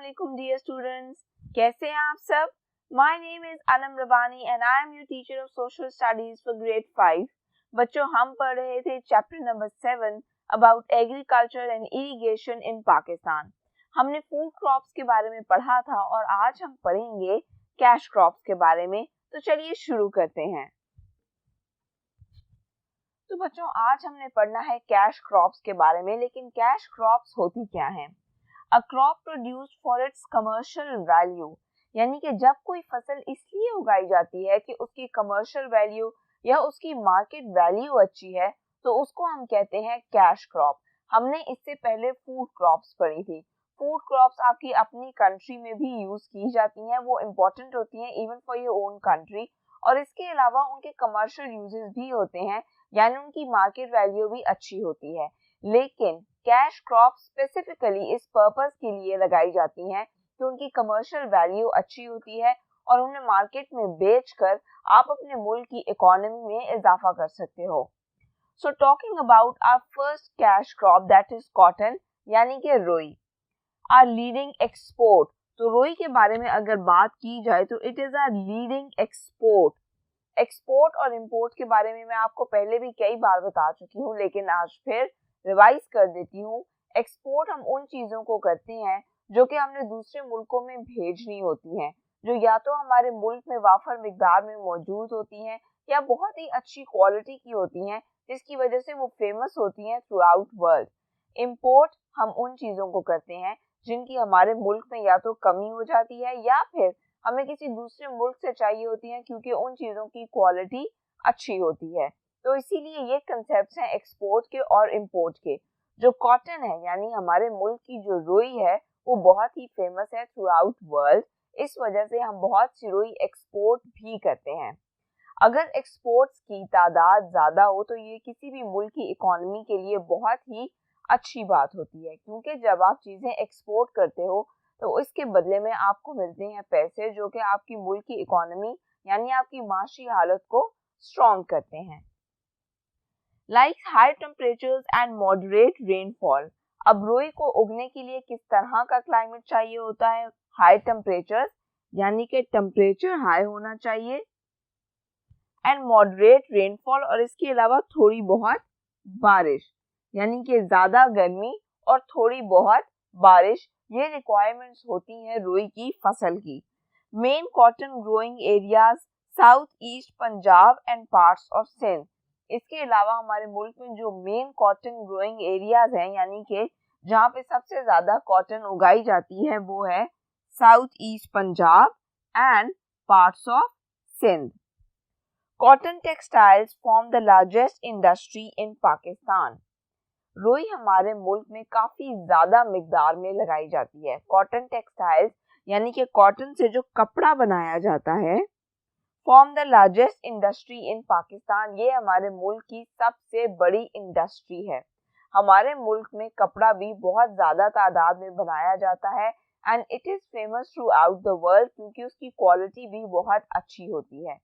Assalamualaikum dear students. कैसे हैं आप सब? My name is Anam Rabani and I am your teacher of social studies for grade 5. बच्चों, हम पढ़ रहे थे chapter number 7 about agriculture and irrigation in Pakistan. हमने food crops के बारे में पढ़ा था और आज हम पढ़ेंगे cash crops के बारे में. तो चलिए शुरू करते हैं. तो बच्चों, आज हमने पढ़ना है cash crops के बारे में, लेकिन cash crops होती क्या हैं? A crop produced for its commercial value, यानी कि जब कोई फसल इसलिए उगाई जाती है कि उसकी कमर्शियल वैल्यू या उसकी मार्केट वैल्यू अच्छी है, तो उसको हम कहते हैं कैश क्रॉप. हमने इससे पहले फूड क्रॉप्स पढ़ी थी. फूड क्रॉप्स आपकी अपनी कंट्री में भी यूज की जाती हैं, वो इम्पोर्टेंट होती हैं even for your own country, और इसके अलावा उनके कमर्शियल यूजेस भी होते हैं, यानी उनकी मार्केट वैल्यू भी अच्छी होती है. लेकिन कैश क्रॉप स्पेसिफिकली इस पर्पस के लिए लगाई जाती हैं कि उनकी कमर्शियल वैल्यू अच्छी होती है और उन्हें मार्केट में बेचकर आप अपने मुल्क की इकोनॉमी में इजाफा कर सकते हो. So talking about our first cash crop that is cotton, यानी कि रुई, आवर लीडिंग एक्सपोर्ट. तो रुई के बारे में अगर बात की जाए तो it is our leading export. Export और इंपोर्ट के बारे में मैं आपको पहले भी कई बार बता चुकी हूँ, लेकिन आज फिर रिवाइज कर देती हूँ. एक्सपोर्ट हम उन चीजों को करते हैं जो कि हमने दूसरे मुल्कों में भेजनी होती हैं, जो या तो हमारे मुल्क में वाफर मिकदार में मौजूद होती हैं या बहुत ही अच्छी क्वालिटी की होती हैं, जिसकी वजह से वो फेमस होती हैं थ्रू आउट वर्ल्ड. इंपोर्ट हम उन चीजों को करते हैं जिनकी हमारे मुल्क में या तो कमी हो जाती है या फिर हमें किसी दूसरे मुल्क से चाहिए होती है क्योंकि उन चीजों की क्वालिटी अच्छी होती है. तो इसीलिए ये कंसेप्ट्स हैं एक्सपोर्ट के और इंपोर्ट के. जो कॉटन है यानी हमारे मुल्क की जो रुई है वो बहुत ही फेमस है थ्रू आउट वर्ल्ड. इस वजह से हम बहुत सी रुई एक्सपोर्ट भी करते हैं. अगर एक्सपोर्ट्स की तादाद ज़्यादा हो तो ये किसी भी मुल्क की इकोनॉमी के लिए बहुत ही अच्छी बात होती है, क्योंकि जब आप चीज़ें एक्सपोर्ट करते हो तो इसके बदले में आपको मिलते हैं पैसे जो कि आपकी मुल्क की इकोनॉमी यानी आपकी माशी हालत को स्ट्रॉन्ग करते हैं. Likes high temperatures and moderate rainfall. अब रुई को उगने के लिए किस तरह का क्लाइमेट चाहिए होता है? हाई टेम्परेचर, यानी कि टेम्परेचर हाई होना चाहिए, एंड मॉडरेट रेनफॉल, और इसके अलावा थोड़ी बहुत बारिश, यानी कि ज़्यादा गर्मी और थोड़ी बहुत बारिश. ये रिक्वायरमेंट्स होती हैं रुई की फसल की. Main cotton growing areas south east Punjab and parts of Sindh. इसके अलावा हमारे मुल्क में जो मेन कॉटन ग्रोइंग एरियाज हैं, यानी कि जहाँ पे सबसे ज़्यादा कॉटन उगाई जाती है, वो है south east Punjab and parts of Sindh. Cotton textiles form the largest industry in Pakistan. रुई हमारे मुल्क में काफ़ी ज़्यादा मिकदार में लगाई जाती है. कॉटन टेक्सटाइल्स यानी कि कॉटन से जो कपड़ा बनाया जाता है, form the largest industry in Pakistan. ये हमारे मुल्क की सबसे बड़ी इंडस्ट्री है. हमारे मुल्क में कपड़ा भी बहुत ज़्यादा तादाद में बनाया जाता है and it is famous through out the world, क्योंकि उसकी क्वालिटी भी बहुत अच्छी होती है.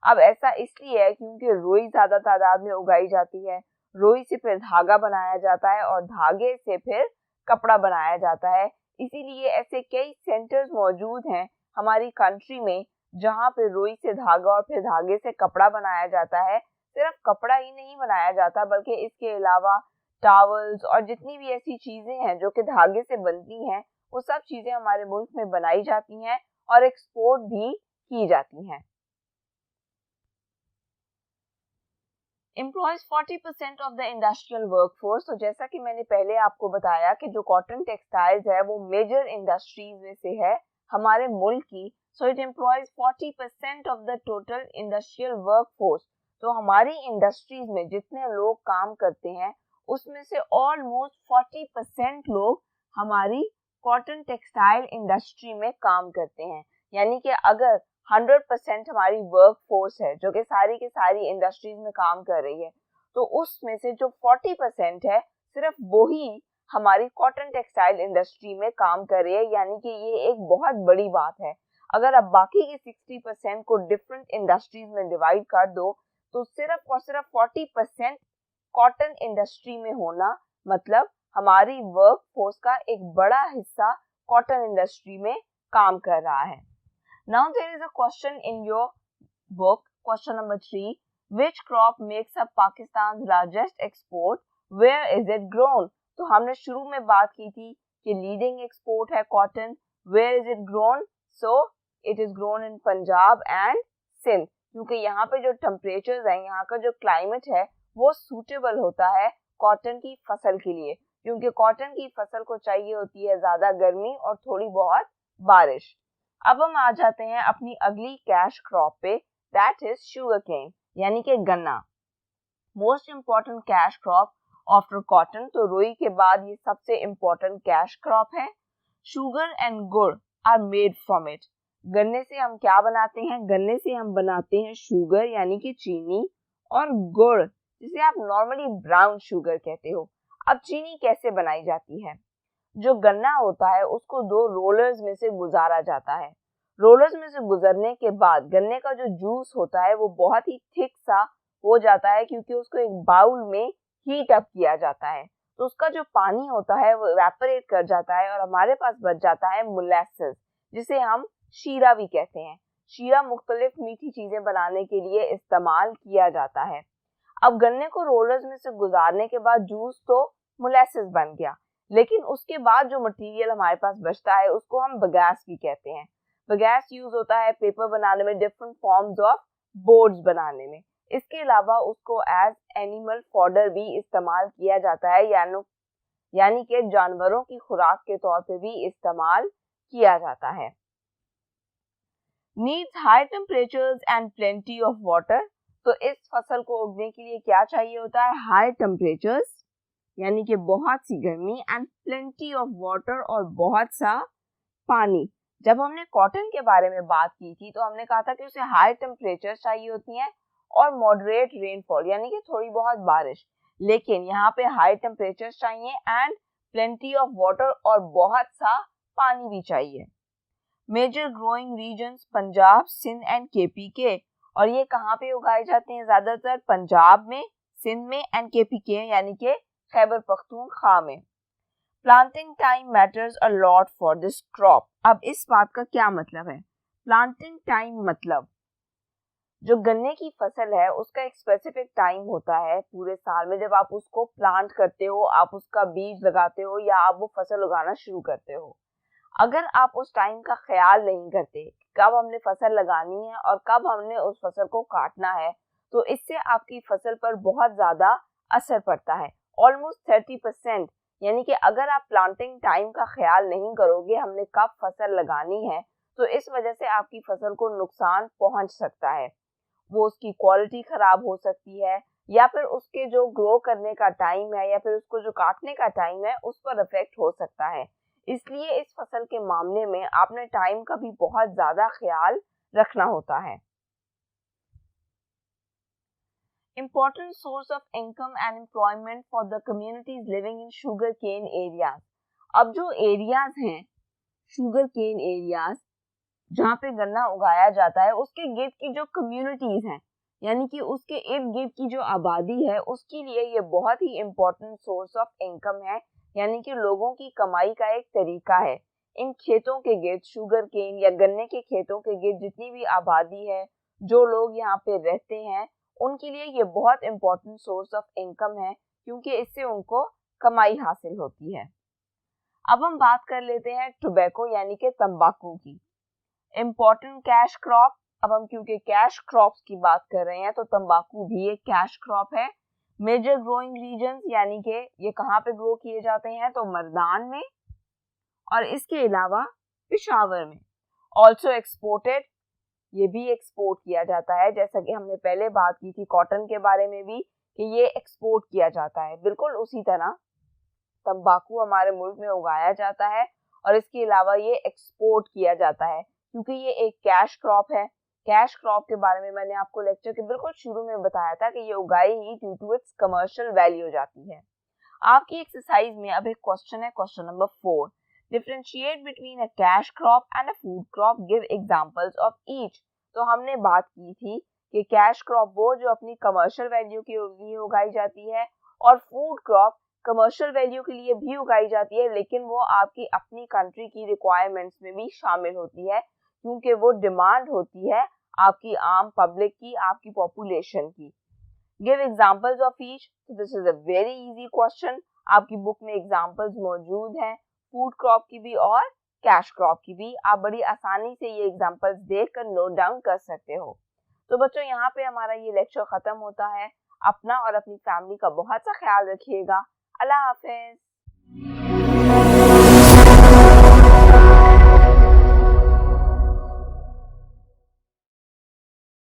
अब ऐसा इसलिए है क्योंकि रुई ज़्यादा तादाद में उगाई जाती है. रुई से फिर धागा बनाया जाता है और धागे से फिर कपड़ा बनाया जाता है. इसीलिए ऐसे कई सेंटर्स मौजूद हैं हमारी कंट्री में जहाँ पे रुई से धागा और फिर धागे से कपड़ा बनाया जाता है. सिर्फ कपड़ा ही नहीं बनाया जाता, बल्कि इसके अलावा टॉवल्स और जितनी भी ऐसी चीज़ें हैं जो कि धागे से बनती हैं, वो सब चीज़ें हमारे मुल्क में बनाई जाती हैं और एक्सपोर्ट भी की जाती हैं. Employees 40% of the industrial workforce. तो जैसा कि मैंने पहले आपको बताया कि जो कॉटन टेक्सटाइल्स है वो मेजर इंडस्ट्रीज में से है हमारे मुल्क की. So it employees 40% of the total industrial workforce. तो हमारी इंडस्ट्रीज में जितने लोग काम करते हैं उसमें से ऑलमोस्ट 40% लोग हमारी कॉटन टेक्सटाइल इंडस्ट्री में काम करते हैं. यानी कि अगर 100% हमारी वर्क फोर्स है जो कि सारी की सारी इंडस्ट्रीज में काम कर रही है, तो उसमें से जो 40% है सिर्फ वही हमारी कॉटन टेक्सटाइल इंडस्ट्री में काम कर रही है. यानी कि ये एक बहुत बड़ी बात है. अगर आप बाकी के 60% को डिफरेंट इंडस्ट्रीज में डिवाइड कर दो तो सिर्फ और सिर्फ 40% कॉटन इंडस्ट्री में होना मतलब हमारी वर्क फोर्स का एक बड़ा हिस्सा कॉटन इंडस्ट्री में काम कर रहा है। Now there is a question in your book, question number 3, which crop makes up Pakistan's largest export, where is it grown? तो हमने शुरू में बात की थी कि लीडिंग एक्सपोर्ट है cotton, where is it grown? So it is grown in Punjab and Sindh, क्योंकि यहाँ पे जो टेम्परेचर्स हैं, यहाँ का जो क्लाइमेट है वो सूटेबल होता है कॉटन की फसल के लिए, क्योंकि कॉटन की फसल को चाहिए होती है ज्यादा गर्मी और थोड़ी बहुत बारिश। अब हम आ जाते हैं अपनी अगली कैश क्रॉप पे, दैट इज शुगर केन यानी कि गन्ना। Most important cash crop after cotton, तो रुई के बाद ये सबसे इम्पॉर्टेंट कैश क्रॉप है। शुगर एंड गुड़ आर मेड फ्रॉम इट। गन्ने से हम क्या बनाते हैं? गन्ने से हम बनाते हैं शुगर यानी कि चीनी, और गुड़ जिसे आप नॉर्मली ब्राउन शुगर कहते हो। अब चीनी कैसे बनाई जाती है? जो गन्ना होता है उसको 2 रोलर्स में से गुजारा जाता है। रोलर्स में से गुजरने के बाद गन्ने का जो जूस होता है वो बहुत ही थिक सा हो जाता है, क्योंकि उसको एक बाउल में हीट अप किया जाता है, तो उसका जो पानी होता है वो इवेपोरेट कर जाता है और हमारे पास बच जाता है मोलेसेस, जिसे हम शीरा भी कहते हैं। शीरा मुख्तलिफ मीठी चीजें बनाने के लिए इस्तेमाल किया जाता है। अब गन्ने को रोलर्स में से गुजारने के बाद जूस तो मोलेसेस बन गया, लेकिन उसके बाद जो मटेरियल हमारे पास बचता है उसको हम बगैस भी कहते हैं। बगैस यूज होता है पेपर बनाने में, डिफरेंट फॉर्म्स ऑफ बोर्ड्स बनाने में। इसके अलावा उसको एज एनिमल फॉडर भी इस्तेमाल किया जाता है, यानी कि जानवरों की खुराक के तौर पे भी इस्तेमाल किया जाता है। Needs high temperatures and plenty of water, तो इस फसल को उगने के लिए क्या चाहिए होता है? हाई टेम्परेचर्स यानी कि बहुत सी गर्मी, एंड प्लेंटी ऑफ वाटर और बहुत सा पानी। जब हमने कॉटन के बारे में बात की थी तो हमने कहा था कि उसे हाई टेम्परेचर चाहिए होती हैं और मॉडरेट रेनफॉल यानी कि थोड़ी बहुत बारिश, लेकिन यहाँ पे हाई टेम्परेचर चाहिए एंड प्लेंटी ऑफ वाटर और बहुत सा पानी भी चाहिए। Major growing regions Punjab, Sindh and KP के, और ये कहाँ पे उगाए जाते हैं? ज्यादातर पंजाब में, सिंध में एंड केपी के यानी कि खैबर पख्तूनख्वा में। Planting time matters a lot for this crop. अब इस बात का क्या मतलब है? प्लांटिंग टाइम मतलब जो गन्ने की फसल है उसका एक स्पेसिफिक टाइम होता है पूरे साल में, जब आप उसको प्लांट करते हो, आप उसका बीज लगाते हो या आप वो फसल उगाना शुरू करते हो। अगर आप उस टाइम का ख्याल नहीं करते कब हमने फसल लगानी है और कब हमने उस फसल को काटना है, तो इससे आपकी फसल पर बहुत ज्यादा असर पड़ता है, ऑलमोस्ट 30%। यानी कि अगर आप प्लांटिंग टाइम का ख्याल नहीं करोगे हमने कब फसल लगानी है, तो इस वजह से आपकी फसल को नुकसान पहुंच सकता है। वो उसकी क्वालिटी खराब हो सकती है, या फिर उसके जो ग्रो करने का टाइम है या फिर उसको जो काटने का टाइम है उस पर इफेक्ट हो सकता है। इसलिए इस फसल के मामले में आपने टाइम का भी बहुत ज्यादा ख्याल रखना होता है। Important source of income and employment for the communities living in sugarcane areas। अब जो एरियाज हैं शुगर केन एरियाज जहाँ पे गन्ना उगाया जाता है उसके गिर्द की जो कम्युनिटीज हैं यानी कि उसके इर्द गिर्द की जो आबादी है उसके लिए ये बहुत ही इम्पोर्टेंट सोर्स ऑफ इनकम है, यानी कि लोगों की कमाई का एक तरीका है। इन खेतों के गिर्द, शुगर केन या गन्ने के खेतों के गिर्द जितनी भी आबादी है, जो लोग यहाँ पे रहते हैं, उनके लिए ये बहुत इम्पोर्टेंट सोर्स ऑफ इनकम है, क्योंकि इससे उनको कमाई हासिल होती है। अब हम बात कर लेते हैं टोबैको यानी कि तंबाकू की। Important cash crop. अब हम क्योंकि कैश क्रॉप्स की बात कर रहे हैं तो तंबाकू भी एक कैश क्रॉप है। मेजर ग्रोइंग रीजन्स यानी कि ये कहाँ पे ग्रो किए जाते हैं? तो मर्दान में और इसके अलावा पेशावर में। ऑल्सो एक्सपोर्टेड, ये भी एक्सपोर्ट किया जाता है, जैसा कि हमने पहले बात की थी कॉटन के बारे में भी कि ये एक्सपोर्ट किया जाता है। बिल्कुल उसी तरह तंबाकू हमारे मुल्क में उगाया जाता है और इसके अलावा ये एक्सपोर्ट किया जाता है, क्योंकि ये एक कैश क्रॉप है। कैश क्रॉप के बारे में मैंने आपको लेक्चर के बिल्कुल शुरू में बताया था कि ये उगाई ही due to its commercial value हो जाती है। आपकी एक्सरसाइज में अब एक क्वेश्चन है, question number 4। Differentiate between a cash crop and a food crop, give examples of each. तो हमने बात की थी कि कैश क्रॉप वो जो अपनी कमर्शियल वैल्यू के लिए उगाई जाती है और फूड क्रॉप कमर्शियल वैल्यू के लिए भी उगाई जाती है, लेकिन वो आपकी अपनी कंट्री की रिक्वायरमेंट्स में भी शामिल होती है, क्योंकि वो डिमांड होती है आपकी आम पब्लिक की, आपकी पॉपुलेशन की। Give examples of each. This is a very easy question. आपकी बुक में एग्जांपल्स मौजूद हैं, फूड क्रॉप की भी और कैश क्रॉप की भी। आप बड़ी आसानी से ये एग्जांपल्स देखकर नोट डाउन कर सकते हो। तो बच्चों, यहाँ पे हमारा ये लेक्चर खत्म होता है। अपना और अपनी फैमिली का बहुत सा ख्याल रखिएगा। अल्लाह हाफिज।